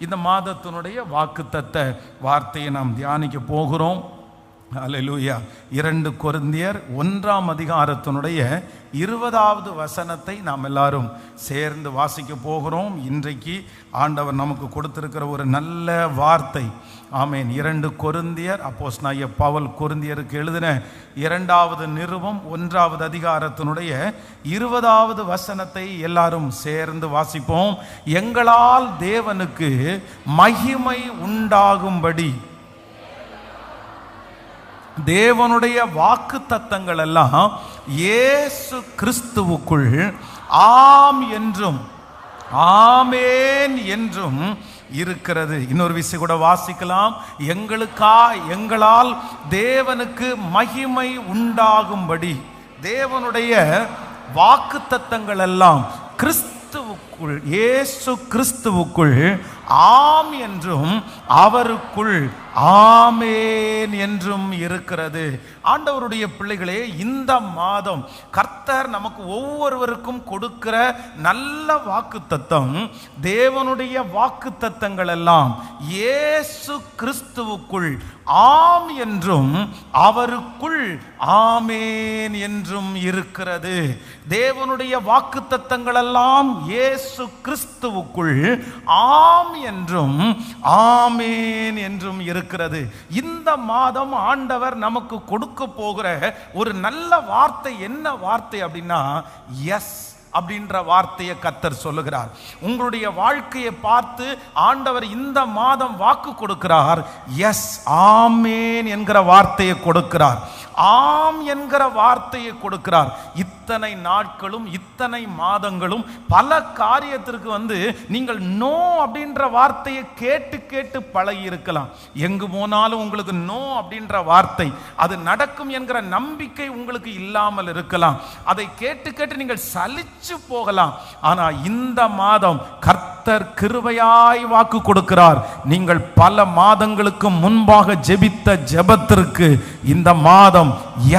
இந்த மாதத்தினுடைய வாக்குத்தத்த வார்த்தையை நாம் தியானிக்க போகிறோம். அல்லேலூயா. 2 கொரிந்தியர் 1ஆம் அதிகாரத்தினுடைய 20வது வசனத்தை நாம் எல்லாரும் சேர்ந்து வாசிக்க போகிறோம். இன்றைக்கு ஆண்டவர் நமக்கு கொடுத்திருக்கிற ஒரு நல்ல வார்த்தை. ஆமேன். 2 கொரிந்தியர், அப்போஸ்தலனாகிய பவுல் கொரிந்தியருக்கு எழுதின 2வது நிருபம் 1வது அதிகாரத்தினுடைய 20வது வசனத்தை எல்லாரும் சேர்ந்து வாசிப்போம். எங்களால் தேவனுக்கு மகிமை உண்டாகும்படி தேவனுடைய வாக்கு தத்தங்கள் எல்லாம் இயேசு கிறிஸ்துவுக்குள் ஆம் என்றும் ஆமேன் என்றும் இருக்கிறது. இன்னொரு விஷயம் கூட வாசிக்கலாம். எங்களால் தேவனுக்கு மகிமை உண்டாகும்படி தேவனுடைய வாக்கு தத்தங்கள் எல்லாம் கிறிஸ்துவுக்குள், இயேசு கிறிஸ்துவுக்குள் ஆம் என்றும் அவருக்குள் ஆமேன் என்றும் இருக்கிறது. ஆண்டவருடைய பிள்ளைகளே, இந்த மாதம் கர்த்தர் நமக்கு ஒவ்வொருவருக்கும் கொடுக்கிற நல்ல வாக்குத்தத்தம், தேவனுடைய வாக்குத்தத்தங்கள் எல்லாம் இயேசு கிறிஸ்துவுக்குள் ஆம் என்றும் அவருக்குள் ஆமேன் என்றும் இருக்கிறது. தேவனுடைய வாக்குத்தத்தங்கள் எல்லாம் இயேசு கிறிஸ்துவுக்குள் ஆம் என்றும் ஆமேன் என்றும் இருக்கிறது. இந்த மாதம் ஆண்டவர் நமக்கு கொடுக்க போகிற ஒரு நல்ல வார்த்தை என்ன வார்த்தை அப்படின்னா, எஸ் அப்படின்ற வார்த்தையை கர்த்தர் சொல்லுகிறார். உங்களுடைய வாழ்க்கையை பார்த்து ஆண்டவர் இந்த மாதம் வாக்கு கொடுக்கிறார். எஸ், ஆமேன் என்கிற வார்த்தையை கொடுக்கிறார். ஆம் என்கிற வார்த்தையை கொடுக்கிறார். இத்தனை நாட்களும் இத்தனை மாதங்களும் பல காரியத்திற்கு நீங்கள் நோ அப்படின்ற வார்த்தையை கேட்டு கேட்டு பழகி இருக்கலாம். எங்கு போனாலும் உங்களுக்கு நோ அப்படின்ற வார்த்தை, அது நடக்கும் என்கிற நம்பிக்கை உங்களுக்கு இல்லாமல் இருக்கலாம். அதை கேட்டு கேட்டு நீங்கள் சலிச்சு போகலாம். ஆனா இந்த மாதம் கர்த்தர் கிருபையாய் வாக்கு கொடுக்கிறார். நீங்கள் பல மாதங்களுக்கு முன்பாக ஜெபித்த ஜெபத்திற்கு இந்த மாதம்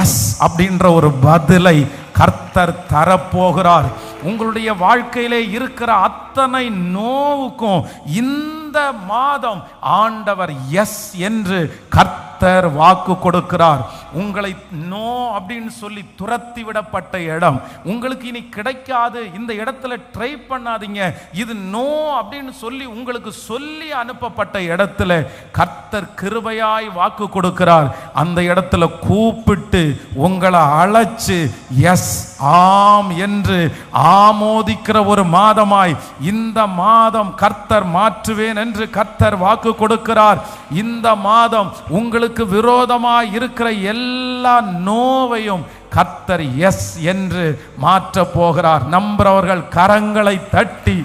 எஸ் அப்படின்ற ஒரு பதிலை கர்த்தர் தரப்போகிறார். உங்களுடைய வாழ்க்கையிலே இருக்கிற அத்தனை நோவுக்கும் இந்த மாதம் ஆண்டவர் எஸ் என்று கர்த்தர் வாக்கு கொடுக்கிறார். உங்களை நோ அப்படின்னு சொல்லி துரத்தி விடப்பட்ட இடம், உங்களுக்கு இனி கிடைக்காது, இந்த இடத்துல ட்ரை பண்ணாதீங்க, இது நோ அப்படின்னு சொல்லி உங்களுக்கு சொல்லி அனுப்பப்பட்ட இடத்துல கர்த்தர் கிருபையாய் வாக்கு கொடுக்கிறார். அந்த இடத்துல கூப்பிட்டு உங்களை அழைச்சு எஸ், ஆம் என்று ஆமோதிக்கிற ஒரு மாதமாய் இந்த மாதம் கர்த்தர் மாற்றுவேன் என்று கர்த்தர் வாக்கு கொடுக்கிறார். இந்த மாதம் உங்களுக்கு விரோதமாய் இருக்கிற எல்லா நோவையும் கர்த்தர் எஸ் என்று மாற்ற போகிறார். நம்புறவர்கள் கரங்களை தட்டி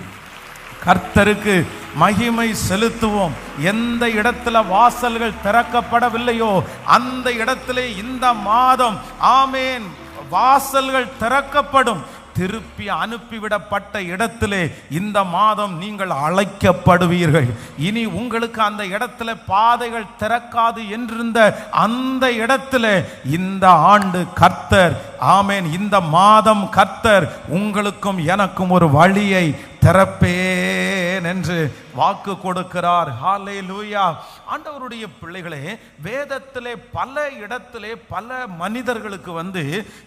கர்த்தருக்கு மகிமை செலுத்துவோம். எந்த இடத்துல வாசல்கள் திறக்கப்படவில்லையோ அந்த இடத்திலே இந்த மாதம் ஆமேன் வாசல்கள் திறக்கப்படும். திருப்பி அனுப்பிவிடப்பட்ட இடத்திலே இந்த மாதம் நீங்கள் அழைக்கப்படுவீர்கள். இனி உங்களுக்கு அந்த இடத்துல பாதைகள் திறக்காது என்றிருந்த அந்த இடத்துல இந்த ஆண்டு கர்த்தர் ஆமேன், இந்த மாதம் கர்த்தர் உங்களுக்கும் எனக்கும் ஒரு வழியை திறப்பேன் என்று வாக்கு கொடுக்கிறார். ஹல்லேலூயா. ஆண்டவருடைய பிள்ளைகளே, வேதத்திலே பல இடத்திலே பல மனிதர்களுக்கு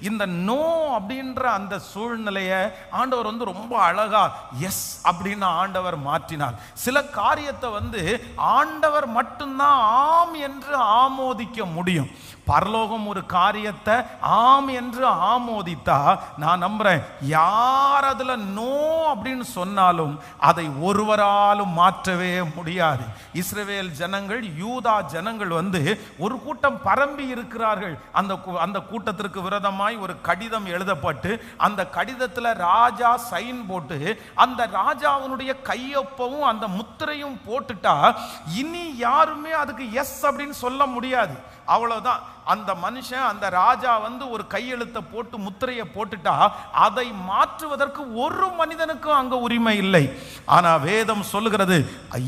இந்த நோ அப்படின்ற அந்த சூழ்நிலையை ஆண்டவர் ரொம்ப அழகா எஸ் அப்படின்னு ஆண்டவர் மாற்றினார். சில காரியத்தை ஆண்டவர் மட்டும்தான் ஆம் என்று ஆமோதிக்க முடியும். பரலோகம் ஒரு காரியத்தை ஆம் என்று ஆமோதித்தா நான் நம்புறேன், யார் அதுல நோ அப்படின்னு சொன்னாலும் அதை ஒருவராலும் மாற்றவே முடியாது. இஸ்ரவேல் ஜனங்கள், யூதா ஜனங்கள் ஒரு கூட்டம் பரம்பி இருக்கிறார்கள். அந்த கூட்டத்திற்கு விரோதமாய் ஒரு கடிதம் எழுதப்பட்டு அந்த கடிதத்தில் ராஜா சைன் போட்டு அந்த ராஜாவினுடைய கையொப்பமும் அந்த முத்திரையும் போட்டுட்டா இனி யாருமே அதுக்கு எஸ் அப்படின்னு சொல்ல முடியாது. அவ்வளவுதான். அந்த மனுஷன், அந்த ராஜா ஒரு கையெழுத்தை போட்டு முத்திரையை போட்டுட்டா அதை மாற்றுவதற்கு ஒரு மனிதனுக்கும் அங்க உரிமை இல்லை. ஆனா வேதம் சொல்லுகிறது,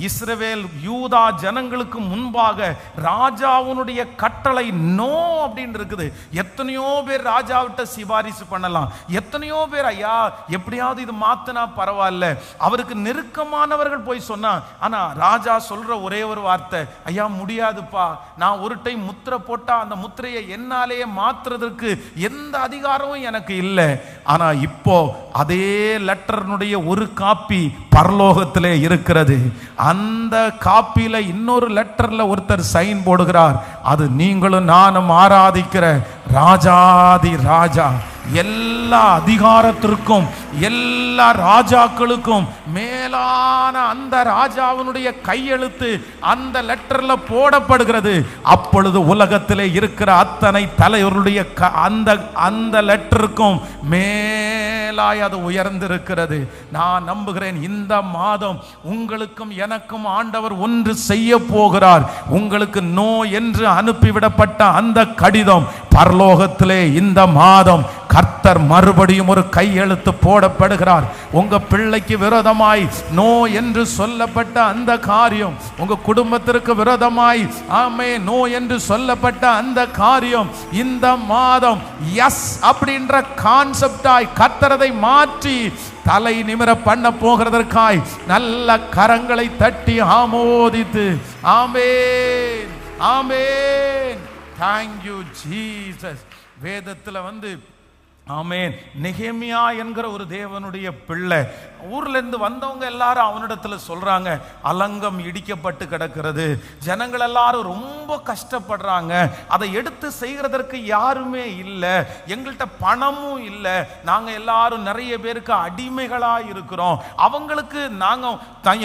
இஸ்ரவேல் யூதா ஜனங்களுக்கு முன்பாக ராஜாவுடைய கட்டளை நோ அப்படின்னு இருக்குது. எத்தனையோ பேர் ராஜாவிட்ட சிபாரிசு பண்ணலாம், எத்தனையோ பேர் ஐயா எப்படியாவது இது மாத்தினா பரவாயில்ல, அவருக்கு நெருக்கமானவர்கள் போய் சொன்னா. ஆனா ராஜா சொல்ற ஒரே ஒரு வார்த்தை, ஐயா முடியாதுப்பா, நான் ஒரு டைம் முத்திரை போட்டா அந்த முத்திரையை என்னாலேயே மாத்துறதுக்கு எந்த அதிகாரமும் எனக்கு இல்லை. ஆனா இப்போ அதே லெட்டர்னுடைய ஒரு காப்பி பரலோகத்திலே இருக்கிறது. அந்த காப்பியில இன்னொரு லெட்டர்ல ஒருத்தர் சைன் போடுகிறார். அது நீங்களும் நானும் ஆராதிக்கிற ராஜாதி ராஜா, எல்லா அதிகாரத்திற்கும் எல்லா ராஜாக்களுக்கும் மேலான அந்த ராஜாவினுடைய கையெழுத்து அந்த லெட்டர்ல போடப்படுகிறது. அப்பொழுது உலகத்திலே இருக்கிற அத்தனை தலைவர்களுடைய அந்த லெட்டருக்கும் மேலாய் அது உயர்ந்திருக்கிறது. நான் நம்புகிறேன் இந்த மாதம் உங்களுக்கும் எனக்கும் ஆண்டவர் ஒன்று செய்ய போகிறார். உங்களுக்கு நோ என்று அனுப்பிவிடப்பட்ட அந்த கடிதம் பரலோகத்திலே இந்த மாதம் கர்த்தர் மறுபடியும் ஒரு கையெழுத்து போடப்படுகிறார். உங்க பிள்ளைக்கு விரோதமாய் நோ என்று சொல்லப்பட்ட அந்த காரியம், உங்க குடும்பத்திற்கு விரோதமாய் ஆமே நோ என்று சொல்லப்பட்ட அந்த காரியம் இந்த மாதம் எஸ் அப்படின்ற கான்செப்டாய் கர்த்தரதை மாற்றி தலை நிமிர பண்ண போகிறதற்காய் நல்ல கரங்களை தட்டி ஆமோதித்து ஆமென் ஆமென். Thank you Jesus. வேதத்தில் ஆமென், நெகேமியா என்கிற ஒரு தேவனுடைய பிள்ளை, ஊர்ல இருந்து வந்தவங்க எல்லாரும் அவனிடத்துல சொல்றாங்க, அலங்கம் இடிக்கப்பட்டு கிடக்கிறது, ஜனங்கள் எல்லாரும் ரொம்ப கஷ்டப்படுறாங்க, அதை எடுத்து செய்கிறதற்கு யாருமே இல்லை, எங்கள்கிட்ட பணமும் இல்லை, நாங்க எல்லாரும் நிறைய பேருக்கு அடிமைகளா இருக்கிறோம், அவங்களுக்கு நாங்க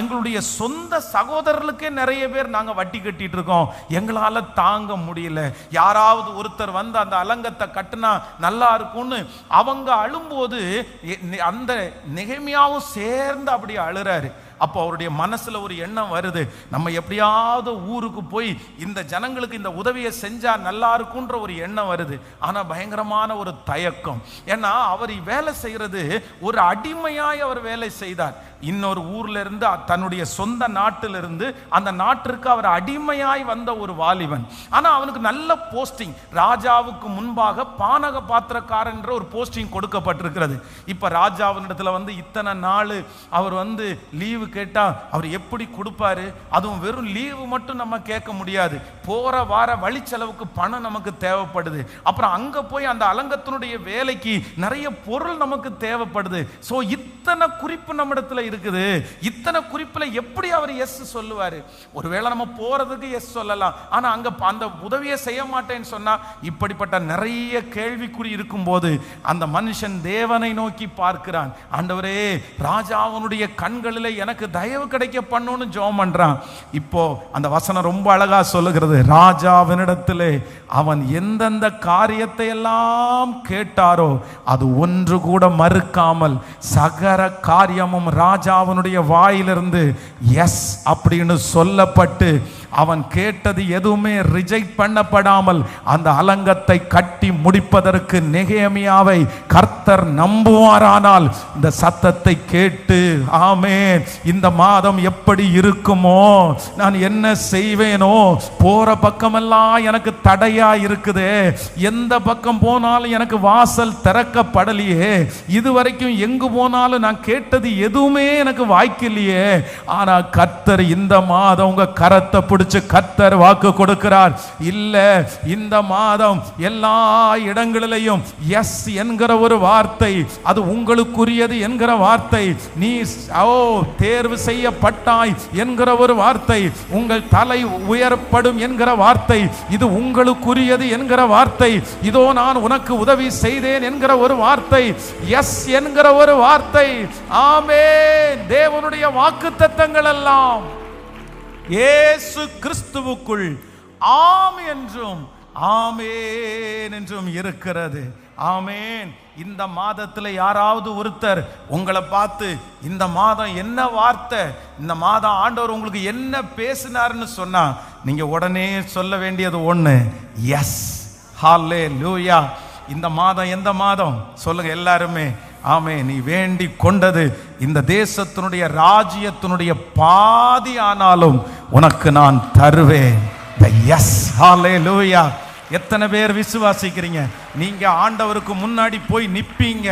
எங்களுடைய சொந்த சகோதரர்களுக்கே நிறைய பேர் நாங்க வட்டி கட்டிட்டு இருக்கோம், எங்களால தாங்க முடியல, யாராவது ஒருத்தர் அந்த அலங்கத்தை கட்டினா நல்லா இருக்கும்னு அவங்க அழும்போது அந்த நெகேமியாவும் சேர்ந்து அப்படி அழுறாரு. அப்போ அவருடைய மனசுல ஒரு எண்ணம் வருது, நம்ம எப்படியாவது ஊருக்கு போய் இந்த ஜனங்களுக்கு இந்த உதவியை செஞ்சா நல்லா இருக்கும்ன்ற ஒரு எண்ணம் வருது. ஆனா பயங்கரமான ஒரு தயக்கம். ஏன்னா அவர் வேலை செய்யறது ஒரு அடிமையாய் அவர் வேலை செய்தார். இன்னொரு ஊர்ல இருந்து தன்னுடைய சொந்த நாட்டிலிருந்து அந்த நாட்டிற்கு அவர் அடிமையாய் வந்த ஒரு வாலிபன். ஆனா அவனுக்கு நல்ல போஸ்டிங், ராஜாவுக்கு முன்பாக பானக பாத்திரக்காரன் என்ற ஒரு போஸ்டிங் கொடுக்கப்பட்டிருக்கிறது. இப்ப ராஜாவினிடத்துல இத்தனை நாள் அவர் லீவு கேட்டா அவர் எப்படி கொடுப்பாரு? அதுவும் வெறும் லீவு மட்டும் நம்ம கேட்க முடியாது, போற வார வழி செலவுக்கு பணம் நமக்கு தேவைப்படுது, அப்புறம் அங்க போய் அந்த அலங்கத்தினுடைய வேலைக்கு நிறைய பொருள் நமக்கு தேவைப்படுது. சோ இத்தனை குறிப்பு நம்மிடத்துல இருக்குது, இத்தனை குறிப்புல எப்படி அவர் எஸ் சொல்லுவாரு? ஒருவேளை நம்ம போறதுக்கு எஸ் சொல்லலாம், ஆனா அங்க அந்த உதவியை செய்ய மாட்டேன்னு சொன்னா இப்படிப்பட்ட நிறைய கேள்விக்குறி இருக்கும் போது அந்த மனுஷன் தேவனை நோக்கி பார்க்கிறான். ஆண்டவரே, ராஜாவனுடைய கண்களில் எனக்கு தயவு கிடைக்க பண்ணணும்னு ஜெபம் பண்றான். இப்போ அந்த வசனம் ரொம்ப அழகா சொல்லுகிறது, ராஜாவினிடத்திலே அவன் எந்தெந்த காரியத்தை எல்லாம் கேட்டாரோ அது ஒன்று கூட மறுக்காமல் சகல காரியமும் ராஜாவினுடைய வாயிலிருந்து எஸ் அப்படின்னு சொல்லப்பட்டு அவன் கேட்டது எதுவுமே ரிஜெக்ட் பண்ணப்படாமல் அந்த அலங்கத்தை கட்டி முடிப்பதற்கு நெகேமியாவை கர்த்தர் நம்புவாரானால் இந்த சத்தத்தை கேட்டு ஆமென், இந்த மாதம் எப்படி இருக்குமோ, நான் என்ன செய்வேனோ, போற பக்கமெல்லாம் எனக்கு தடையா இருக்குதே, எந்த பக்கம் போனாலும் எனக்கு வாசல் திறக்கப்படலையே, இதுவரைக்கும் எங்கு போனாலும் நான் கேட்டது எதுவுமே எனக்கு வாய்க்கலையே, ஆனா கர்த்தர் இந்த மாதம் உங்க கரத்தை பிடிச்சு கர்த்தர் வாக்கு கொடுக்கிறார், இல்ல இந்த மாதம் எல்லா இடங்களிலேயும் எஸ் என்கிற ஒரு வார்த்தை, அது உங்களுக்குரியது என்கிற வார்த்தை, நீ தேர்வு செய்யப்பட்டாய் என்கிற ஒரு வார்த்தை, உங்கள் தலை உயரப்படும் என்கிற வார்த்தை, இது உங்களுக்குரியது என்கிற வார்த்தை, இதோ நான் உனக்கு உதவி செய்தேன் என்கிற ஒரு வார்த்தை, எஸ் என்கிற ஒரு வார்த்தை. ஆமென். தேவனுடைய வாக்குத்தத்தங்கள் எல்லாம் இயேசு கிறிஸ்துவுக்குள் ஆம் என்றும் ஆமென் என்றும் இருக்கிறது. ஆமென். இந்த மாதத்தில் யாராவது ஒருத்தர் உங்களை பார்த்து இந்த மாதம் என்ன வார்த்தை, இந்த மாதம் ஆண்டவர் உங்களுக்கு என்ன பேசினார்னு சொன்னா நீங்க உடனே சொல்ல வேண்டியது ஒண்ணு, எஸ். ஹல்லேலூயா. இந்த மாதம் எந்த மாதம் சொல்லுங்க எல்லாருமே. ஆமே. நீ வேண்டி கொண்டது இந்த தேசத்தினுடைய ராஜ்யத்தினுடைய பாதி ஆனாலும் உனக்கு நான் தருவேன். எஸ், ஹல்லேலூயா. எத்தனை பேர் விசுவாசிக்கிறீங்க? நீங்க ஆண்டவருக்கு முன்னாடி போய் நிப்பீங்க.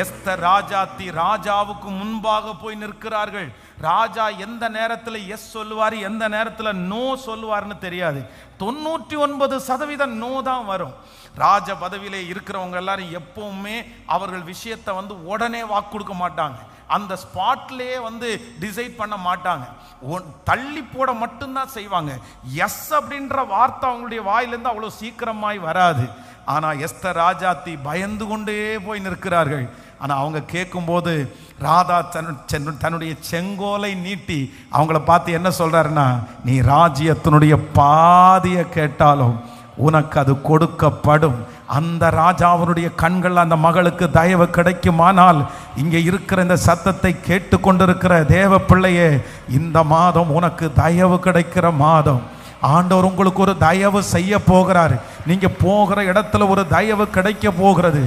எஸ்தர் ராஜாத்தி ராஜாவுக்கு முன்பாக போய் நிற்கிறார்கள். ராஜா எந்த நேரத்தில் எஸ் சொல்லுவார், எந்த நேரத்தில் நோ சொல்லுவார்னு தெரியாது. 99% நோ தான் வரும். ராஜ பதவியிலே இருக்கிறவங்க எல்லாரும் எப்பவுமே அவர்கள் விஷயத்தை உடனே வாக்கு கொடுக்க மாட்டாங்க. அந்த ஸ்பாட்லேயே டிசைட் பண்ண மாட்டாங்க. தள்ளி போட மட்டும்தான் செய்வாங்க. எஸ் அப்படின்ற வார்த்தை அவங்களுடைய வாயிலிருந்து அவ்வளோ சீக்கிரமாய் வராது. ஆனால் எஸ்தர் ராஜாத்தி பயந்து கொண்டே போய் நிற்கிறார்கள். ஆனால் அவங்க கேட்கும்போது ராதா தன்னுடைய செங்கோலை நீட்டி அவங்கள பார்த்து என்ன சொல்றாருன்னா, நீ ராஜ்யத்தினுடைய பாதியை கேட்டாலும் உனக்கு அது கொடுக்கப்படும். அந்த ராஜாவுடைய கண்கள் அந்த மகளுக்கு தயவு கிடைக்குமானால், இங்கே இருக்கிற இந்த சத்தத்தை கேட்டு கொண்டிருக்கிற தேவ பிள்ளையே, இந்த மாதம் உனக்கு தயவு கிடைக்கிற மாதம். ஆண்டவர் உங்களுக்கு ஒரு தயவு செய்ய போகிறார். நீங்க போகிற இடத்துல ஒரு தயவு கிடைக்க போகிறது.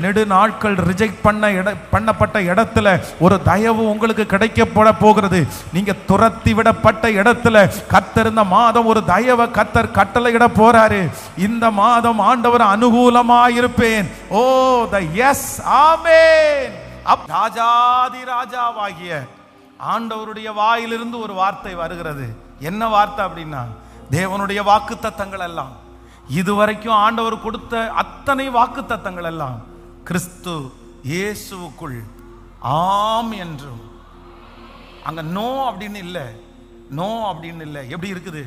நெடு நாட்கள் ரிஜெக்ட் பண்ணப்பட்ட இடத்துல ஒரு தயவு உங்களுக்கு கிடைக்கப்பட போகிறது. நீங்க துரத்தி விடப்பட்ட இடத்துல கர்த்தர் இந்த மாதம் ஒரு தயவை கர்த்தர் கட்டளையிட போறாரு. இந்த மாதம் ஆண்டவர் அனுகூலமாயிருப்பேன். ஓ த எஸ், ஆமென். ராஜாதி ராஜாவாகிய ஆண்டவருடைய வாயிலிருந்து ஒரு வார்த்தை வருகிறது. என்ன வார்த்தை அப்படின்னா, தேவனுடைய வாக்கு தத்தங்கள் எல்லாம், இதுவரைக்கும் ஆண்டவர் கொடுத்த அத்தனை வாக்கு தத்தங்கள் எல்லாம் கிறிஸ்து இயேசுவுக்குள் ஆம் என்றும். அங்க நோ அப்படின்னு இல்லை, நோ அப்படின்னு இல்லை. எப்படி இருக்குது?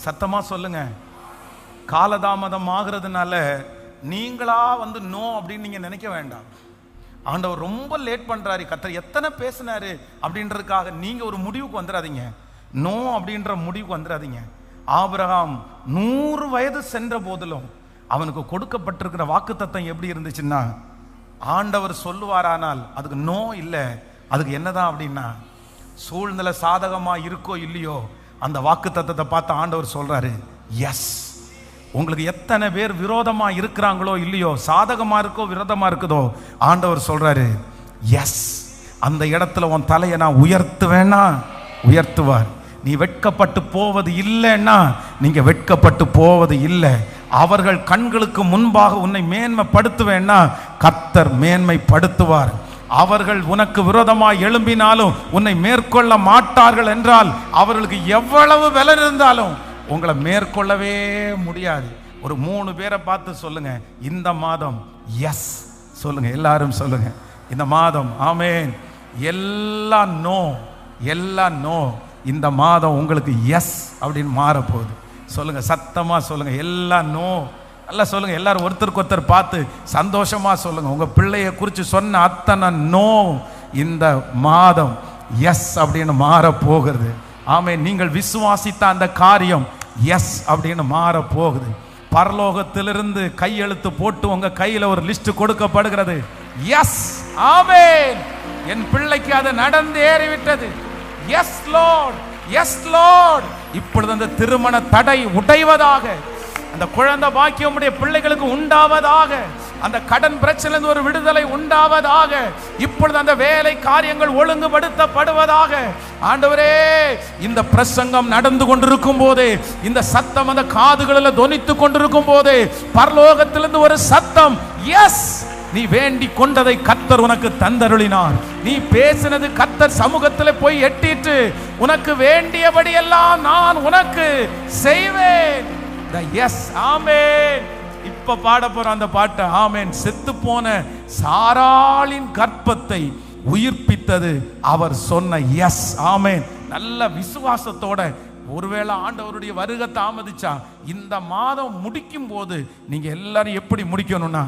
சத்தமா சொல்லுங்க. காலதாமதம் ஆகிறதுனால நீங்களா நோ அப்படின்னு நீங்க நினைக்க வேண்டாம். ஆண்டவர் ரொம்ப லேட் பண்றாரு, கர்த்தர் எத்தனை பேசினாரு அப்படின்றதுக்காக நீங்க ஒரு முடிவுக்கு வந்துடாதீங்க. நோ அப்படின்ற முடிவுக்கு வந்துடாதீங்க. ஆபிரகாம் 100 வயது சென்ற போதிலும் அவனுக்கு கொடுக்கப்பட்டிருக்கிற வாக்குத்தத்தம் எப்படி இருந்துச்சுன்னா, ஆண்டவர் சொல்லுவாரானால் அதுக்கு நோ இல்லை. அதுக்கு என்னதான் அப்படின்னா, சூழ்நிலை சாதகமா இருக்கோ இல்லையோ அந்த வாக்குத்தத்தத்தை பார்த்து ஆண்டவர் சொல்றாரு எஸ். உங்களுக்கு எத்தனை பேர் விரோதமா இருக்கிறாங்களோ இல்லையோ, சாதகமா இருக்கோ விரோதமா இருக்குதோ, ஆண்டவர் சொல்றாரு எஸ். அந்த இடத்துல உன் தலையை நான் உயர்த்துவேன்னா உயர்த்துவார். நீ வெட்கப்பட்டு போவது இல்லைன்னா நீங்க வெட்கப்பட்டு போவது இல்லை. அவர்கள் கண்களுக்கு முன்பாக உன்னை மேன்மைப்படுத்துவேன்னா கர்த்தர் மேன்மைப்படுத்துவார். அவர்கள் உனக்கு விரோதமாக எழும்பினாலும் உன்னை மேற்கொள்ள மாட்டார்கள் என்றால் அவர்களுக்கு எவ்வளவு பலம் இருந்தாலும் உங்களை மேற்கொள்ளவே முடியாது. ஒரு 3 பேரை பார்த்து சொல்லுங்க, இந்த மாதம் எஸ் சொல்லுங்க. எல்லாரும் சொல்லுங்க, இந்த மாதம் ஆமென். எல்லாம் நோ, எல்லாம் நோ. இந்த மாதம் உங்களுக்கு எஸ் அப்படின்னு மாறப்போகுது. சொல்லுங்க, சத்தமா சொல்லுங்க, எல்லாம் நோ. நல்லா சொல்லுங்க. எல்லாரும் ஒருத்தருக்கு ஒருத்தர் பார்த்து சந்தோஷமா சொல்லுங்க. உங்க பிள்ளைய குறித்து சொன்ன அத்தனை நோ இந்த மாதம் எஸ் அப்படின்னு மாற போகிறது. ஆமென். நீங்கள் விசுவாசித்த அந்த காரியம் எஸ் அப்படின்னு மாற போகுது. பரலோகத்திலிருந்து கையெழுத்து போட்டு உங்க கையில ஒரு லிஸ்ட் கொடுக்கப்படுகிறது. எஸ், ஆமென். என் பிள்ளைக்கு அது நடந்தேறிவிட்டது. Yes lord, yes lord. இப்பொழுது அந்த திருமண தடை உடைவதாக, அந்த குழந்தை பாக்கியம் உடைய பிள்ளைகளுக்கு உண்டாவதாக, அந்த கடன் பிரச்சனை ஒரு விடுதலை உண்டாவதாக, இப்பொழுது அந்த வேலை காரியங்கள் ஒழுங்குபடுத்தப்படுவதாக. ஆண்டவரே, இந்த பிரசங்கம் நடந்து கொண்டிருக்கும் போதே, இந்த சத்தம் அந்த காதுகளில் தொனித்து கொண்டிருக்கும் போதே, பரலோகத்திலிருந்து ஒரு சத்தம் எஸ். நீ வேண்டி கொண்டதை கர்த்தர் உனக்கு தந்தருளினார். நீ பேசினது கர்த்தர் சமூகத்தில் போய் எட்டிட்டு, உனக்கு வேண்டியபடி எல்லாம் நான் உனக்கு செய்வேன். எஸ், ஆமென். இப்ப பாட போற அந்த பாட்டு ஆமென். செத்து போன சாராளின் கற்பத்தை உயிர்ப்பித்தது அவர் சொன்ன எஸ். ஆமென். நல்ல விசுவாசத்தோட, ஒருவேளை ஆண்டவருடைய வருகை தாமதிச்சா இந்த மாதம் முடிக்கும் போது நீங்க எல்லாரும் எப்படி முடிக்கணும்னா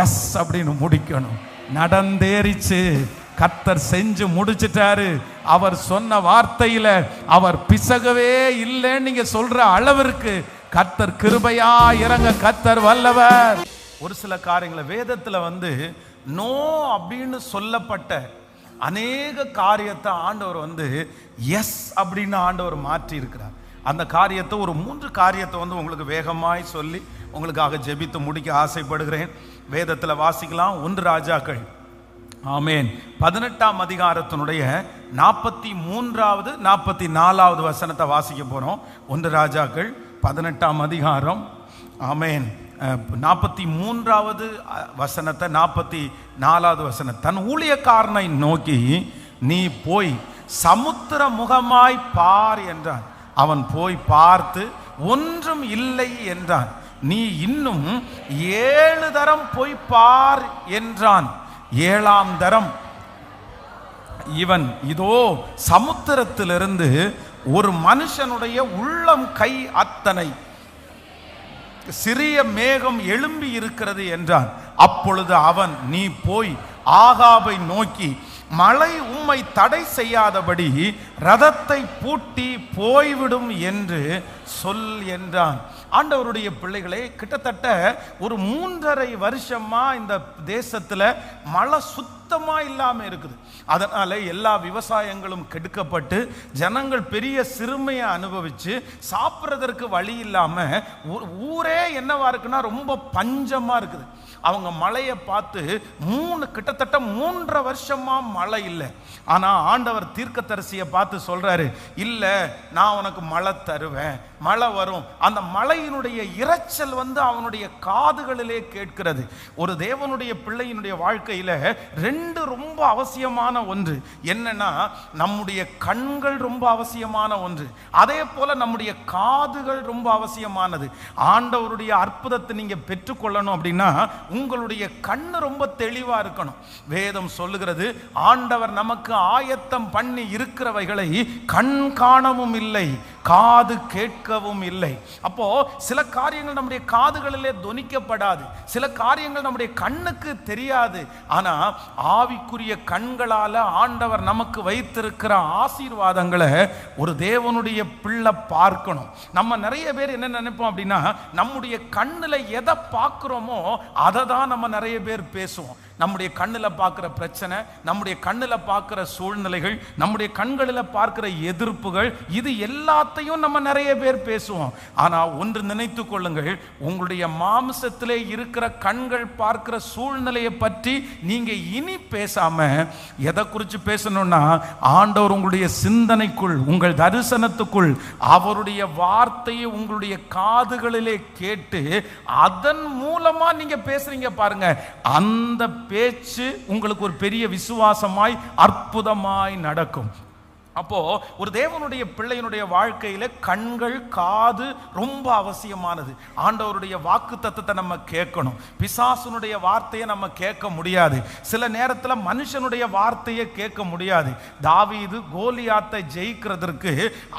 எஸ் அப்படின்னு முடிக்கணும். நடந்தேறிச்சு, கர்த்தர் செஞ்சு முடிச்சிட்டாரு. அவர் சொன்ன வார்த்தையில அவர் பிசகவே இல்லைன்னு நீங்க சொல்ற அளவிற்கு கர்த்தர் கிருபையா இறங்க கர்த்தர் வல்லவர். ஒரு சில காரியங்களை வேதத்துல நோ அப்படின்னு சொல்லப்பட்ட அநேக காரியத்தை ஆண்டவர் எஸ் அப்படின்னு ஆண்டவர் மாற்றி இருக்கிறார். அந்த காரியத்தை ஒரு 3 காரியத்தை உங்களுக்கு வேகமாய் சொல்லி உங்களுக்காக ஜெபித்து முடிக்க ஆசைப்படுகிறேன். வேதத்தில் வாசிக்கலாம். 1 ராஜாக்கள் ஆமேன் 18ஆம் அதிகாரத்தினுடைய 43வது 44வது வசனத்தை வாசிக்க போறோம். 1 ராஜாக்கள் 18ஆம் அதிகாரம் ஆமேன் 43வது வசனத்தை 44வது வசனம். தன் ஊழியக்காரனை நோக்கி, நீ போய் சமுத்திர முகமாய் பார் என்றான். அவன் போய் பார்த்து ஒன்றும் இல்லை என்றான். நீ இன்னும் 7 தரம் போய் பார் என்றான். 7ஆம் தரம் இவன், இதோ சமுத்திரத்திலிருந்து ஒரு மனுஷனுடைய உள்ளம் கை அத்தனை சிறிய மேகம் எழும்பி இருக்கிறது என்றான். அப்பொழுது அவன், நீ போய் ஆகாபை நோக்கி, மழை உம்மை தடை செய்யாதபடி ரதத்தை பூட்டி போய்விடும் என்று சொல் என்றான். ஆண்டவருடைய பிள்ளைகளே, கிட்டத்தட்ட ஒரு 3.5 வருஷமா இந்த தேசத்துல மழை சுத்தமா இல்லாம இருக்குது. அதனால எல்லா விவசாயங்களும் கெடுக்கப்பட்டு ஜனங்கள் பெரிய சிறுமையை அனுபவிச்சு சாப்பிட்றதற்கு வழி இல்லாம ஊரே என்னவா இருக்குன்னா ரொம்ப பஞ்சமா இருக்குது. அவங்க மழையை பார்த்து கிட்டத்தட்ட 3.5 வருஷமா மழை இல்லை. ஆனா ஆண்டவர் தீர்க்கதரிசியை பார்த்து சொல்றாரு, இல்ல நான் உனக்கு மழை தருவேன், மழை வரும். அந்த மழையினுடைய இரைச்சல் அவனுடைய காதுகளிலே கேட்கிறது. ஒரு தேவனுடைய பிள்ளையினுடைய வாழ்க்கையில 2 ரொம்ப அவசியமான ஒன்று என்னன்னா, நம்முடைய கண்கள் ரொம்ப அவசியமான ஒன்று, அதே போல நம்முடைய காதுகள் ரொம்ப அவசியமானது. ஆண்டவருடைய அற்புதத்தை நீங்க பெற்றுக்கொள்ளணும் அப்படின்னா உங்களுடைய கண்ணு ரொம்ப தெளிவா இருக்கணும். வேதம் சொல்லுகிறது, ஆண்டவர் நமக்கு ஆயத்தம் பண்ணி இருக்கிறவைகளை கண் காணவும் இல்லை, காது கேட்கவும் இல்லை. அப்போ சில காரியங்கள் நம்முடைய காதுகளிலே தொனிக்கப்படாது, சில காரியங்கள் நம்முடைய கண்ணுக்கு தெரியாது. ஆனா ஆவிக்குரிய கண்களால ஆண்டவர் நமக்கு வைத்திருக்கிற ஆசீர்வாதங்களை ஒரு தேவனுடைய பிள்ளை பார்க்கணும். நம்ம நிறைய பேர் என்ன நினைப்போம் அப்படின்னா, நம்முடைய கண்ணுல எதை பார்க்கிறோமோ அதை தான் நம்ம நிறைய பேர் பேசுவோம். நம்முடைய கண்ணில் பார்க்கிற பிரச்சனை, நம்முடைய கண்ணில் பார்க்கிற சூழ்நிலைகள், நம்முடைய கண்களில் பார்க்கிற எதிர்ப்புகள், இது எல்லாத்தையும் நம்ம நிறைய பேர் பேசுவோம். ஆனால் ஒன்று நினைத்து கொள்ளுங்கள், உங்களுடைய மாம்சத்திலே இருக்கிற கண்கள் பார்க்கிற சூழ்நிலையை பற்றி நீங்க இனி பேசாம எதை குறித்து பேசணும்னா, ஆண்டவர் உங்களுடைய சிந்தனைக்குள், உங்கள் தரிசனத்துக்குள் அவருடைய வார்த்தையை உங்களுடைய காதுகளிலே கேட்டு அதன் மூலமா நீங்க பேசுறீங்க பாருங்க, அந்த பேச்சு உங்களுக்கு ஒரு பெரிய விசுவாசமாய் அற்புதமாய் நடக்கும். அப்போ ஒரு தேவனுடைய பிள்ளையினுடைய வாழ்க்கையில கண்கள் காது ரொம்ப அவசியமானது. ஆண்டவருடைய வாக்கு தத்தத்தை நம்ம கேட்கணும். பிசாசுனுடைய வார்த்தையை நம்ம கேட்க முடியாது. சில நேரத்தில் மனுஷனுடைய வார்த்தையை கேட்க முடியாது. தாவீது கோலியாத்தை ஜெயிக்கிறதற்கு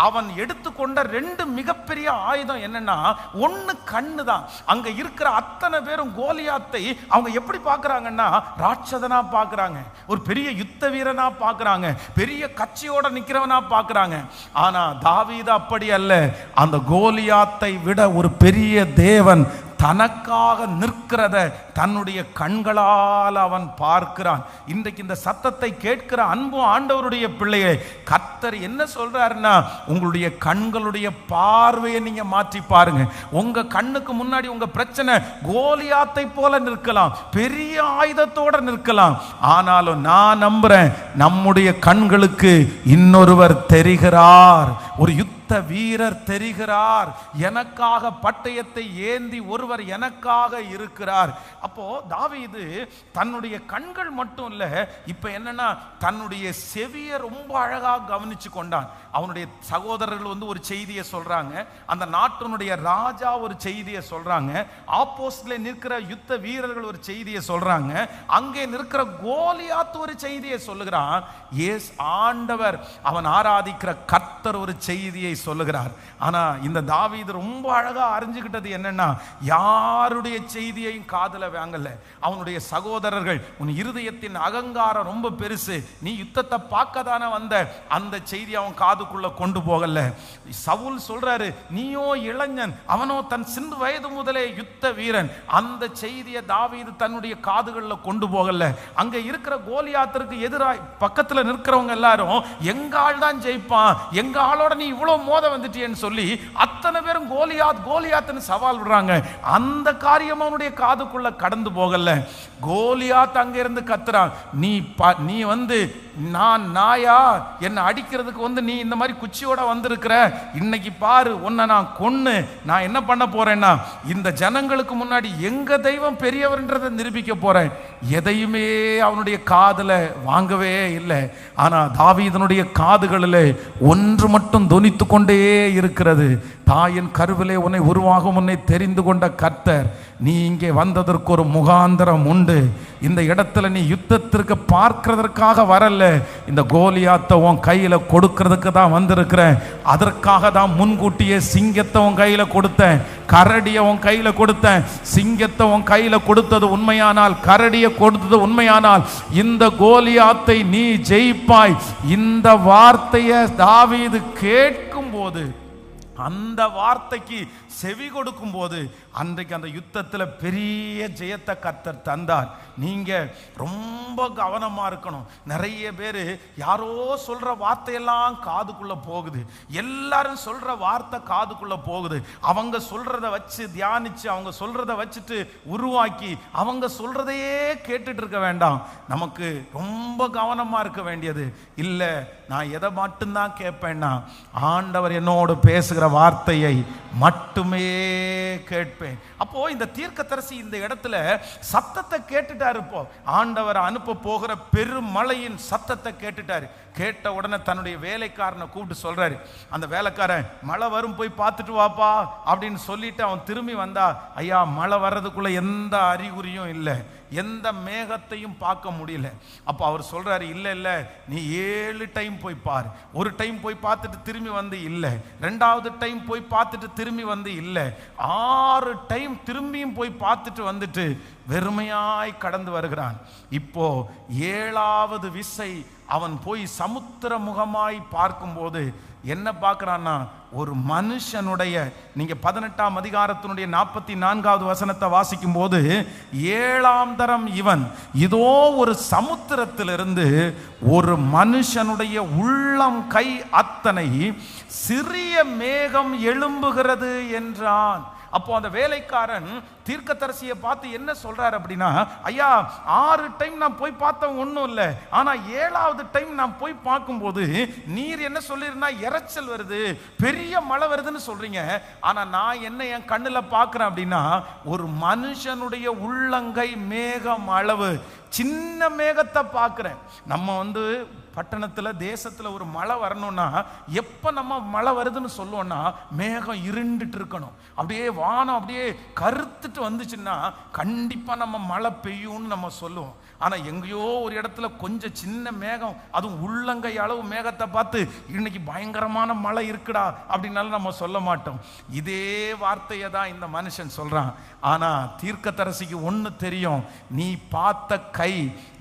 அவன் எடுத்துக்கொண்ட 2 மிகப்பெரிய ஆயுதம் என்னன்னா, ஒன்னு கண்ணு தான். அங்க இருக்கிற அத்தனை பேரும் கோலியாத்தை அவங்க எப்படி பார்க்கறாங்கன்னா, ராட்சதனா பார்க்கறாங்க, ஒரு பெரிய யுத்த வீரனா பார்க்கறாங்க, பெரிய கட்சியோட நிக்கிறவனா பார்க்கறாங்க. ஆனா தாவீது அப்படி அல்ல. அந்த கோலியாத்தை விட ஒரு பெரிய தேவன் தனக்காக நிற்கிறத தன்னுடைய கண்களால் அவன் பார்க்கிறான். இன்றைக்கு இந்த சத்தத்தை கேட்கிற அன்பு ஆண்டவருடைய பிள்ளையை கர்த்தர் என்ன சொல்றாருன்னா, உங்களுடைய கண்களுடைய பார்வையை நீங்க மாற்றி பாருங்க. உங்க கண்ணுக்கு முன்னாடி உங்க பிரச்சனை கோலியாத்தை போல நிற்கலாம், பெரிய ஆயுதத்தோட நிற்கலாம். ஆனாலும் நான் நம்புறேன், நம்முடைய கண்களுக்கு இன்னொருவர் தெரிகிறார், ஒரு யுத்த வீரர் தெரிகிறார். எனக்காக பட்டயத்தை ஏந்தி ஒருவர் எனக்காக இருக்கிறார். அப்போ தாவீது தன்னுடைய கண்கள் மட்டும் இல்ல, இப்ப என்னன்னா தன்னுடைய செவியை ரொம்ப அழகாக கவனிச்சு கொண்டான். அவனுடைய சகோதரர்கள் ஒரு செய்தியை சொல்றாங்க, அந்த நாட்டினுடைய ராஜா ஒரு செய்தியை சொல்றாங்க, ஆப்போசிட்ல நிற்கிற யுத்த வீரர்கள் ஒரு செய்தியை சொல்றாங்க, அங்கே நிற்கிற கோலியாத் ஒரு செய்தியை சொல்லுகிறான். எஸ் ஆண்டவர், அவன் ஆராதிக்கிற கர்த்தர் ஒரு செய்தியை சொல்லுகிறார். ஆனா இந்த தாவீது ரொம்ப அழகா அறிஞ்சுக்கிட்டது என்னன்னா, யாருடைய செய்தியையும் காதுல வாங்கல. அவனுடைய சகோதரர்கள், உன் இருதயத்தின் அகங்காரம் ரொம்ப பெருசு, நீ யுத்தத்தை பார்க்க தானே வந்த, அந்த செய்தி அவன் காதுக்குள்ள கொண்டு போகல. சவுல் சொல்றாரு, நீயோ இளைஞன், அவனோ தன் சிறு வயது முதலே யுத்த வீரன். அந்த செய்தியை தாவீது தன்னுடைய காதுகளில் கொண்டு போகல. அங்க இருக்கிற கோலியாத்திற்கு எதிராக பக்கத்துல நிற்கிறவங்க எல்லாரும், எங்க ஆள் தான் ஜெயிப்பான், எங்க ஆளோட நீ இவ்வளவு மோத வந்துட்டியேன்னு சொல்லி அத்தனை பேரும் கோலியாத் கோலியாத்னு சவால் விடுறாங்க. அந்த காரியம் அவனுடைய காதுக்குள்ள கடந்து போகல. கோலியாத் அங்க இருந்து கத்துறான், நீ வந்து நான் நாயா, என்னை அடிக்கிறதுக்கு நீ இந்த மாதிரி குச்சியோட வந்திருக்கிற, இன்னைக்கு பாரு உன்னை நான் கொன்னு நான் என்ன பண்ண போறேன்னா இந்த ஜனங்களுக்கு முன்னாடி எங்க தெய்வம் பெரியவர்ன்றதை நிரூபிக்க போறேன். எதையுமே அவனுடைய காதுல வாங்கவே இல்லை. ஆனா தாவீதனுடைய காதுகளில் ஒன்று மட்டும் தொனித்து கொண்டே இருக்கிறது, தாயின் கருவிலே உன்னை உருவாகும் உன்னை தெரிந்து கொண்ட கர்த்தர், நீ இங்கே வந்ததற்கு ஒரு முகாந்திரம் உண்டு. இந்த இடத்துல நீ யுத்தத்திற்கு பார்க்கிறதற்காக வரல, இந்த கோலியாத்தை உன் கையில கொடுக்கிறதுக்கு தான் வந்திருக்கிறேன். அதற்காக தான் முன்கூட்டியே சிங்கத்தை உன் கையில கொடுத்தேன், கரடியை உன் கையில கொடுத்தேன். சிங்கத்தை உன் கையில கொடுத்தது உண்மையானால், கரடியை கொடுத்தது உண்மையானால், இந்த கோலியாத்தை நீ ஜெயிப்பாய். இந்த வார்த்தையை தாவீது கேட்கும் போது, அந்த வார்த்தைக்கு செவி கொடுக்கும் போது, அன்றைக்கு அந்த யுத்தத்தில் பெரிய ஜெயத்தை கர்த்தர் தந்தார். நீங்க ரொம்ப கவனமா இருக்கணும். நிறைய பேர் யாரோ சொல்ற வார்த்தையெல்லாம் காதுக்குள்ள போகுது, எல்லாரும் சொல்ற வார்த்தை காதுக்குள்ள போகுது. அவங்க சொல்றத வச்சு தியானிச்சு, அவங்க சொல்றத வச்சுட்டு உருவாக்கி, அவங்க சொல்றதையே கேட்டுட்டு இருக்க வேண்டாம். நமக்கு ரொம்ப கவனமா இருக்க வேண்டியது இல்லை, நான் எதை மட்டும்தான் கேட்பேன்னா ஆண்டவர் என்னோடு பேசுகிற வார்த்தையை மட்டுமே கேட்பேன். அப்போ இந்த தீர்க்கதரிசி இந்த இடத்துல சத்தத்தை கேட்டுட்டாரு. இப்போ ஆண்டவர் அனுப்ப போகிற பெருமழையின் சத்தத்தை கேட்டுட்டாரு. கேட்ட உடனே தன்னுடைய வேலைக்காரனை கூப்பிட்டு சொல்றாரு, அந்த வேலைக்காரன் மழை வரும் போய் பார்த்துட்டு வாப்பா அப்படின்னு சொல்லிட்டு அவன் திரும்பி வந்தா, ஐயா மழை வர்றதுக்குள்ள எந்த அறிகுறியும் இல்லை, எந்த மேகத்தையும் பார்க்க முடியல. அப்போ அவர் சொல்றாரு, இல்லை இல்லை நீ 7 டைம் போய் பாரு. ஒரு டைம் போய் பார்த்துட்டு திரும்பி வந்து இல்லை, 2வது டைம் போய் பார்த்துட்டு திரும்பி வந்து இல்லை, 6 டைம் திரும்பியும் போய் பார்த்துட்டு வந்துட்டு வெறுமையாய் கடந்து வருகிறான். இப்போ 7வது விசை அவன் போய் சமுத்திர முகமாய் பார்க்கும்போது என்ன பார்க்கிறான்னா, ஒரு மனுஷனுடைய, நீங்க 18ஆம் அதிகாரத்தினுடைய 44வது வசனத்தை வாசிக்கும் போது, 7ஆம் தரம் இவன் இதோ ஒரு சமுத்திரத்திலிருந்து ஒரு மனுஷனுடைய உள்ளம் கை அத்தனை சிறிய மேகம் எழும்புகிறது என்றான். அப்போ அந்த வேலைக்காரன் தீர்க்கதரிசியை பார்த்து என்ன சொல்றாரு அப்படின்னா, ஐயா 6 டைம் நான் போய் பார்த்தேன் ஒன்றும் இல்லை, ஆனா 7வது டைம் நான் போய் பார்க்கும்போது நீர் என்ன சொல்லிருந்தா இறைச்சல் வருது, பெரிய மழை வருதுன்னு சொல்றீங்க, ஆனா நான் என்ன என் கண்ணுல பார்க்கிறேன் அப்படின்னா ஒரு மனுஷனுடைய உள்ளங்கை மேகம் அளவு சின்ன மேகத்தை பார்க்கிறேன். நம்ம பட்டணத்தில் தேசத்தில் ஒரு மழை வரணும்னா எப்போ நம்ம மழை வருதுன்னு சொல்லுவோம்னா மேகம் இருண்டுட்டு இருக்கணும், அப்படியே வானம் அப்படியே கருத்துட்டு வந்துச்சுன்னா கண்டிப்பாக நம்ம மழை பெய்யும்னு நம்ம சொல்லுவோம். ஆனால் எங்கேயோ ஒரு இடத்துல கொஞ்சம் சின்ன மேகம், அதுவும் உள்ளங்கை அளவு மேகத்தை பார்த்து இன்னைக்கு பயங்கரமான மழை இருக்குடா அப்படின்னாலும் நம்ம சொல்ல மாட்டோம். இதே வார்த்தையை தான் இந்த மனுஷன் சொல்கிறான். ஆனால் தீர்க்கதரிசிக்கு ஒன்று தெரியும், நீ பார்த்த கை,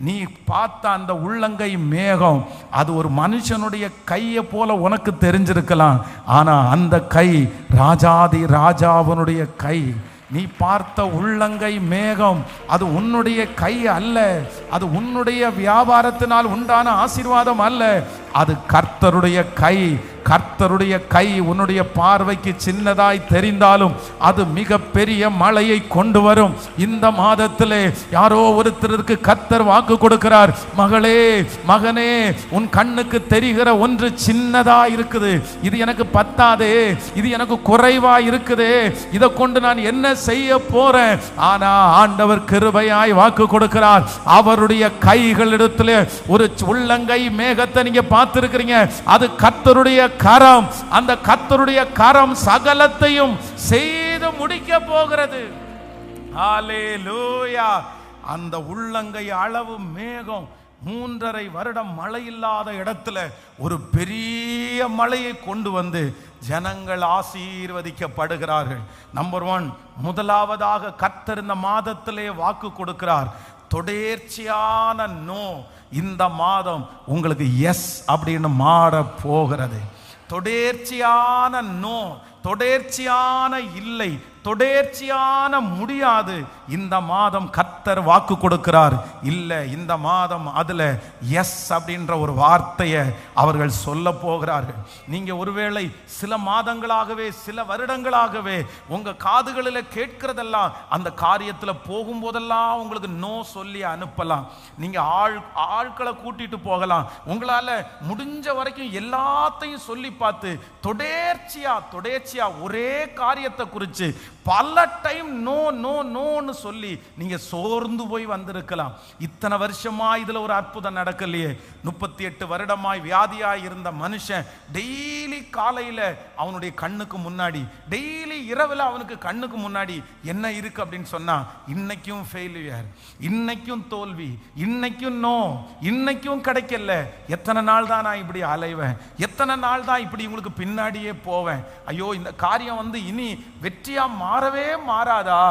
நீ பார்த்த அந்த உள்ளங்கை மேகம் அது ஒரு மனுஷனுடைய கையை போல உனக்கு தெரிஞ்சிருக்கலாம், ஆனா அந்த கை ராஜாதி ராஜாவனுடைய கை. நீ பார்த்த உள்ளங்கை மேகம் அது உன்னுடைய கை அல்ல, அது உன்னுடைய வியாபாரத்தினால் உண்டான ஆசீர்வாதம் அல்ல, அது கர்த்தருடைய கை. கர்த்தருடைய கை உன்னுடைய பார்வைக்கு சின்னதாய் தெரிந்தாலும் அது மிக பெரிய மழையை கொண்டு வரும். இந்த மாதத்திலே யாரோ ஒருத்தருக்கு கர்த்தர் வாக்கு கொடுக்கிறார், மகளே மகனே உன் கண்ணுக்கு தெரிகிற ஒன்று சின்னதா இருக்குது, இது எனக்கு பத்தாதே, இது எனக்கு குறைவா இருக்குது, இதை கொண்டு நான் என்ன செய்ய போறேன். ஆனா ஆண்டவர் கிருபையாய் வாக்கு கொடுக்கிறார், அவருடைய கைகளிடத்திலே ஒரு உள்ளங்கை மேகத்தை நீங்க பார்த்திருக்கிறீங்க, அது கர்த்தருடைய கரம். அந்த கர்த்தருடைய கரம் சகலத்தையும் செய்து முடிக்க போகிறது. ஹல்லேலூயா. அந்த உள்ளங்கை அளவு மேகம் 3.5 வருடம் மழை இல்லாத இடத்துல ஒரு பெரிய மழையை கொண்டு வந்து ஜனங்கள் ஆசீர்வதிக்கப்படுகிறார்கள். நம்பர் 1, முதலாவதாக கர்த்தர் இந்த மாதத்திலே வாக்கு கொடுக்கிறார், தொடர்ச்சியான நோ இந்த மாதம் உங்களுக்கு எஸ் அப்படின்னு மாற போகிறது. தொடர்ச்சியான நோ, தொடர்ச்சியான இல்லை, தொடர்ச்சியான முடியாது. இந்த மாதம் கர்த்தர் வாக்கு கொடுக்கிறார், இல்லை இந்த மாதம் அதுல எஸ் அப்படின்ற ஒரு வார்த்தையை அவர்கள் சொல்ல போகிறார்கள். நீங்க ஒருவேளை சில மாதங்களாகவே சில வருடங்களாகவே உங்க காதுகளில் கேட்கிறதெல்லாம் அந்த காரியத்தில் போகும்போதெல்லாம் உங்களுக்கு நோ சொல்லி அனுப்பலாம். நீங்க ஆட்களை கூட்டிட்டு போகலாம், உங்களால முடிஞ்ச வரைக்கும் எல்லாத்தையும் சொல்லி பார்த்து தொடர்ச்சியா ஒரே காரியத்தை குறித்து பல டைம் நோ நோ நோன்னு சொல்லி நீங்க சோர்ந்து போய் வந்திருக்கலாம். இத்தனை வருஷமா இதுல ஒரு அற்புதம் நடக்கலையே. 38 வருடமாய் வியாதியாய் இருந்த மனுஷன் டெய்லி காலையில அவனுடைய கண்ணுக்கு முன்னாடி, டெய்லி இரவுல அவனுக்கு கண்ணுக்கு முன்னாடி என்ன இருக்கு அப்படின்னு சொன்னா, இன்னைக்கும் ஃபெயிலியர், இன்னைக்கும் தோல்வி, இன்னைக்கும் நோ, இன்னைக்கும் கிடைக்கல. எத்தனை நாள் தான் நான் இப்படி அலைவேன், எத்தனை நாள் தான் இப்படி உங்களுக்கு பின்னாடியே போவேன். ஐயோ இந்த காரியம் இனி வெற்றியா மாறவே மாறாதா,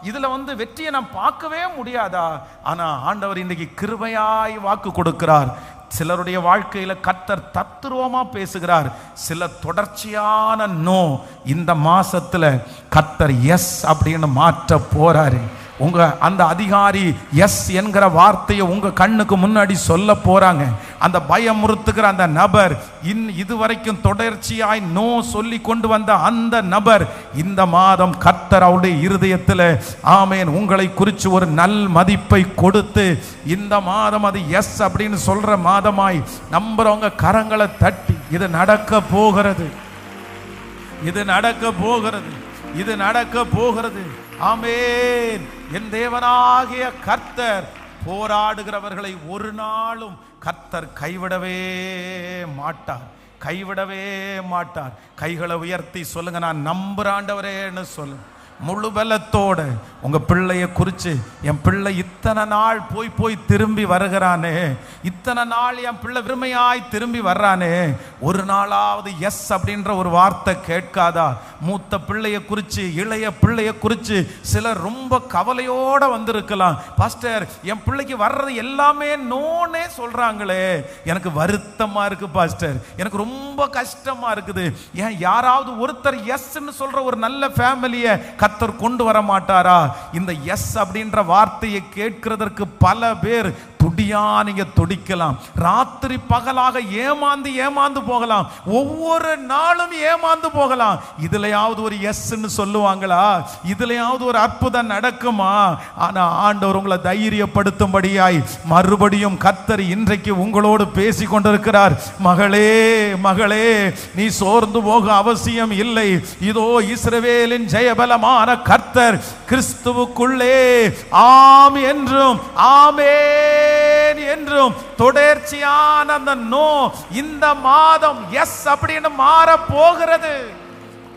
இதுல வெற்றியை நான் பார்க்கவே முடியாதா? ஆனா ஆண்டவர் இன்னைக்கு கிருபையாய் வாக்கு கொடுக்கிறார். சிலருடைய வாழ்க்கையில கர்த்தர் தத்துருவமா பேசுகிறார், சில தொடர்ச்சியான நோ இந்த மாசத்துல கர்த்தர் எஸ் அப்படின்னு மாற்ற போறாரு. உங்க அந்த அதிகாரி எஸ் என்கிற வார்த்தையை உங்க கண்ணுக்கு முன்னாடி சொல்ல போறாங்க. அந்த பயமுறுத்துகிற அந்த நபர், இதுவரைக்கும் தொடர்ச்சியாய் நோ சொல்லி கொண்டு வந்த அந்த நபர், இந்த மாதம் கர்த்தர் அவருடைய இருதயத்தில் ஆமேன் உங்களை குறித்து ஒரு நல் மதிப்பை கொடுத்து இந்த மாதம் அது எஸ் அப்படின்னு சொல்ற மாதமாய் நம்புறவங்க கரங்களை தட்டி, இது நடக்க போகிறது, இது நடக்க போகிறது, இது நடக்க போகிறது. ஆமென். என் தேவனாகிய கர்த்தர் போராடுகிறவர்களை ஒரு நாளும் கர்த்தர் கைவிடவே மாட்டார், கைவிடவே மாட்டார். கைகளை உயர்த்தி சொல்லுங்க, நான் நம்புற ஆண்டவரேன்னு சொல்லுங்க. முழு பலத்தோட உங்க பிள்ளைய குறித்து, என் பிள்ளை இத்தனை நாள் போய் திரும்பி வருகிறானே, இத்தனை நாள் என் பிள்ளை வெறுமையாய் திரும்பி வர்றானே, ஒரு நாளாவது எஸ் அப்படின்ற ஒரு வார்த்தை கேட்காதா? மூத்த பிள்ளைய குறித்து, இளைய பிள்ளைய குறித்து சிலர் ரொம்ப கவலையோட வந்திருக்கலாம். பாஸ்டர் என் பிள்ளைக்கு வர்றது எல்லாமே நோனே சொல்றாங்களே, எனக்கு வருத்தமா இருக்கு பாஸ்டர், எனக்கு ரொம்ப கஷ்டமா இருக்குது. ஏன் யாராவது ஒருத்தர் எஸ்ன்னு சொல்ற ஒரு நல்ல ஃபேமிலியை கர்த்தர் கொண்டு வர மாட்டாரா? இந்த எஸ் அப்படின்ற வார்த்தையை கேட்கிறதற்கு பல பேர் துடியா நீங்க துடிக்கலாம், ராத்திரி பகலாக ஏமாந்து போகலாம், ஒவ்வொரு நாளும் ஏமாந்து போகலாம். இதுலயாவது ஒரு எஸ்ன்னு சொல்லுவாங்களா? இதுலயாவது ஒரு அற்புதம் நடக்குமா? ஆனா ஆண்டவர் உங்களை தைரியப்படுத்தும்படியாய் மறுபடியும் கர்த்தர் இன்றைக்கு உங்களோடு பேசி கொண்டிருக்கிறார். மகளே மகளே, நீ சோர்ந்து போக அவசியம் இல்லை. இதோ இஸ்ரவேலின் ஜெயபலமான கர்த்தர் கிறிஸ்துவுக்குள்ளே ஆம் என்றும் ஆமென் என்றும் தொடர்ச்சியான அந்த நோ இந்த மாதம் எஸ் அப்படின்னு மாற போகிறது.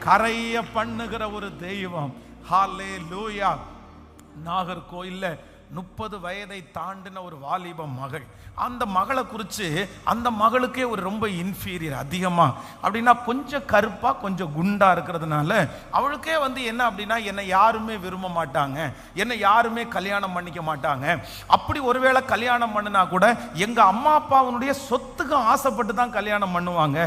கரைய பண்ணுகிற ஒரு தெய்வம். ஹல்லேலூயா. நாகர்கோயில்ல 30 வயதை தாண்டின ஒரு வாலிப மகள், அந்த மகளை குறித்து அந்த மகளுக்கே ஒரு ரொம்ப இன்ஃபீரியர் அதிகமா, அப்படின்னா கொஞ்சம் கருப்பா கொஞ்சம் குண்டா இருக்கிறதுனால அவளுக்கே என்ன அப்படின்னா, என்னை யாருமே விரும்ப மாட்டாங்க, என்னை யாருமே கல்யாணம் பண்ணிக்க மாட்டாங்க. அப்படி ஒருவேளை கல்யாணம் பண்ணினா கூட எங்க அம்மா அப்பாவுடைய சொத்துக்கு ஆசைப்பட்டு தான் கல்யாணம் பண்ணுவாங்க,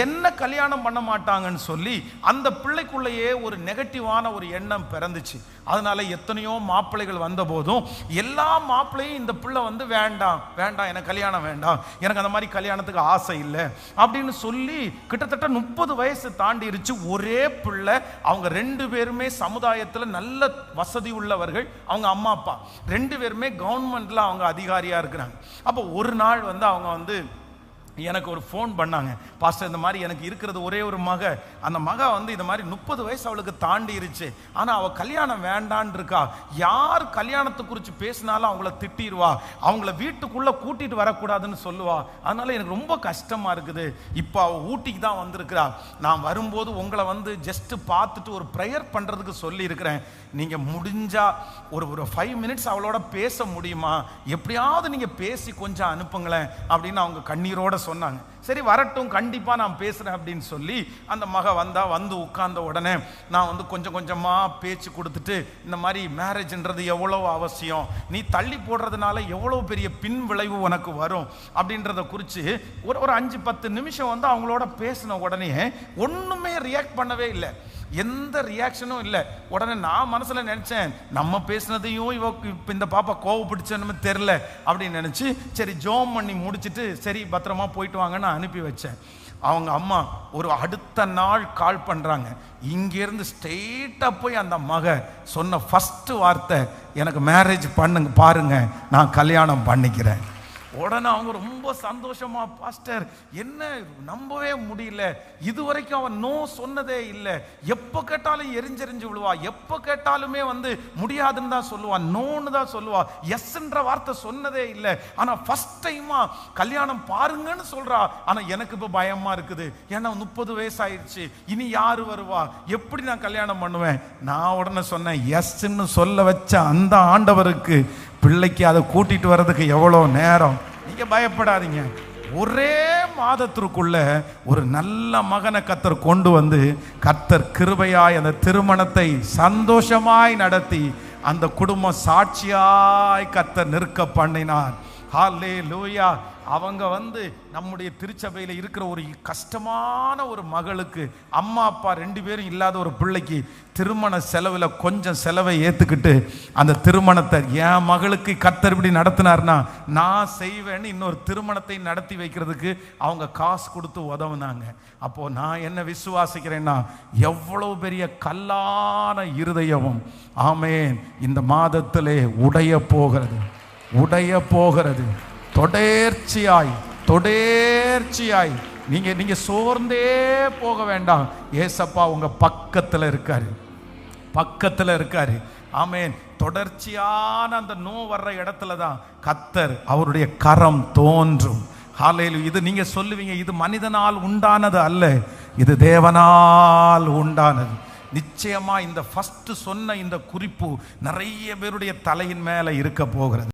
என்ன கல்யாணம் பண்ண மாட்டாங்கன்னு சொல்லி அந்த பிள்ளைக்குள்ளேயே ஒரு நெகட்டிவான ஒரு எண்ணம் பிறந்துச்சு. அதனால எத்தனையோ மாப்பிள்ளைகள் வந்த போதும் எல்லா மாப்பிள்ளையும் இந்த பிள்ளை வேண்டாம் வேண்டாம், எனக்கு கல்யாணம் வேண்டாம், எனக்கு அந்த மாதிரி கல்யாணத்துக்கு ஆசை இல்லை அப்படின்னு சொல்லி கிட்டத்தட்ட 30 வயசு தாண்டிருச்சு. ஒரே பிள்ளை, அவங்க 2 பேருமே சமுதாயத்தில் நல்ல வசதி உள்ளவர்கள், அவங்க அம்மா அப்பா 2 பேருமே கவர்மெண்ட்ல அவங்க அதிகாரியா இருக்கிறாங்க. அப்போ ஒரு நாள் அவங்க எனக்கு ஒரு ஃபோன் பண்ணாங்க, பாஸ்டர் இந்த மாதிரி எனக்கு இருக்கிறது ஒரே ஒரு மக, அந்த மக இந்த மாதிரி 30 வயசு அவளுக்கு தாண்டிருச்சு, ஆனால் அவள் கல்யாணம் வேண்டான் இருக்கா, யார் கல்யாணத்தை குறித்து பேசினாலும் அவங்கள திட்டிடுவா, அவங்கள வீட்டுக்குள்ளே கூட்டிகிட்டு வரக்கூடாதுன்னு சொல்லுவா, அதனால எனக்கு ரொம்ப கஷ்டமாக இருக்குது. இப்போ அவள் ஊட்டிக்கு தான் வந்திருக்கிறா, நான் வரும்போது உங்களை ஜஸ்ட்டு பார்த்துட்டு ஒரு ப்ரேயர் பண்ணுறதுக்கு சொல்லியிருக்கிறேன், நீங்கள் முடிஞ்சா ஒரு 5 மினிட்ஸ் அவளோட பேச முடியுமா, எப்படியாவது நீங்கள் பேசி கொஞ்சம் அனுப்புங்களேன் அப்படின்னு அவங்க கண்ணீரோட சொன்னாங்க. சரி வரட்டும், கண்டிப்பா நான் பேசுறேன் அப்படின்னு சொல்லி அந்த மக வந்து உட்கார்ந்த உடனே நான் கொஞ்சம் கொஞ்சமா பேச்சு கொடுத்துட்டு, இந்த மாதிரி மேரேஜ்ன்றது எவ்வளவு அவசியம், நீ தள்ளி போடுறதுனால எவ்வளவு பெரிய பின் விளைவு உனக்கு வரும் அப்படின்றத குறித்து ஒரு 5-10 நிமிஷம் அவங்களோட பேசின உடனே ஒண்ணுமே ரியாக்ட் பண்ணவே இல்லை. எந்த ரியாக்ஷனும் இல்லை. உடனே நான் மனசில் நினச்சேன், நம்ம பேசுனதையும் இப்போ இந்த பாப்பா கோவப்பிடிச்சன்னு தெரில அப்படின்னு நினச்சி சரி ஜோம் பண்ணி முடிச்சுட்டு சரி பத்திரமா போயிட்டு வாங்கன்னு அனுப்பி வச்சேன். அவங்க அம்மா ஒரு அடுத்த நாள் கால் பண்ணுறாங்க. இங்கேருந்து ஸ்ட்ரெயிட்டாக போய் அந்த மக சொன்ன ஃபஸ்ட்டு வார்த்தை, எனக்கு மேரேஜ் பண்ணுங்க பாருங்க, நான் கல்யாணம் பண்ணிக்கிறேன். உடனே அவங்க ரொம்ப சந்தோஷமா, பாஸ்டர் என்ன நம்பவே முடியல, இதுவரைக்கும் அவன் நோ சொன்னதே இல்லை, எப்போ கேட்டாலும் எரிஞ்செறிஞ்சு விழுவா, எப்போ கேட்டாலுமே முடியாதுன்னு தான் சொல்லுவா, நோன்னு தான் சொல்லுவா, எஸ்ன்ற வார்த்தை சொன்னதே இல்லை. ஆனால் ஃபர்ஸ்ட் டைமா கல்யாணம் பாருங்கன்னு சொல்றா. ஆனால் எனக்கு இப்போ பயமா இருக்குது, ஏன்னா 30 வயசாயிடுச்சு, இனி யாரு வருவா, எப்படி நான் கல்யாணம் பண்ணுவேன். நான் உடனே சொன்னேன், எஸ்ன்னு சொல்ல வச்ச அந்த ஆண்டவருக்கு பிள்ளைக்கு அதை கூட்டிட்டு வர்றதுக்கு எவ்வளோ நேரம். நீங்க பயப்படாதீங்க, ஒரே மாதத்திற்குள்ள ஒரு நல்ல மகனை கர்த்தர் கொண்டு வந்து கர்த்தர் கிருபையாய் அந்த திருமணத்தை சந்தோஷமாய் நடத்தி அந்த குடும்பம் சாட்சியாய் கர்த்தர் நிற்க பண்ணினார். ஹல்லேலூயா. அவங்க நம்முடைய திருச்சபையில் இருக்கிற ஒரு கஷ்டமான ஒரு மகளுக்கு, அம்மா அப்பா 2 பேரும் இல்லாத ஒரு பிள்ளைக்கு திருமண செலவில் கொஞ்சம் செலவை ஏற்றுக்கிட்டு அந்த திருமணத்தை என் மகளுக்கு கர்த்தர் இப்படி நடத்தினார்னா நான் செய்வேன்னு இன்னொரு திருமணத்தை நடத்தி வைக்கிறதுக்கு அவங்க காசு கொடுத்து உதவுனாங்க. அப்போது நான் என்ன விசுவாசிக்கிறேன்னா, எவ்வளோ பெரிய கல்லான இருதயமும் ஆமேன் இந்த மாதத்திலே உடைய போகிறது, உடைய போகிறது. தொடர்ச்சியாய் தொடர்ச்சியாய் நீங்க சோர்ந்தே போக வேண்டாம். ஏசப்பா உங்க பக்கத்துல இருக்காரு, பக்கத்துல இருக்காரு. ஆமேன். தொடர்ச்சியான அந்த நோ வர்ற இடத்துல தான் கர்த்தர் அவருடைய கரம் தோன்றும். ஹல்லேலூயா. இது நீங்க சொல்லுவீங்க, இது மனிதனால் உண்டானது அல்ல, இது தேவனால் உண்டானது. நிச்சயமா இந்த ஃபர்ஸ்ட் சொன்ன இந்த குறிப்பு நிறைய பேருடைய தலையின் மேல இருக்க போகிறது.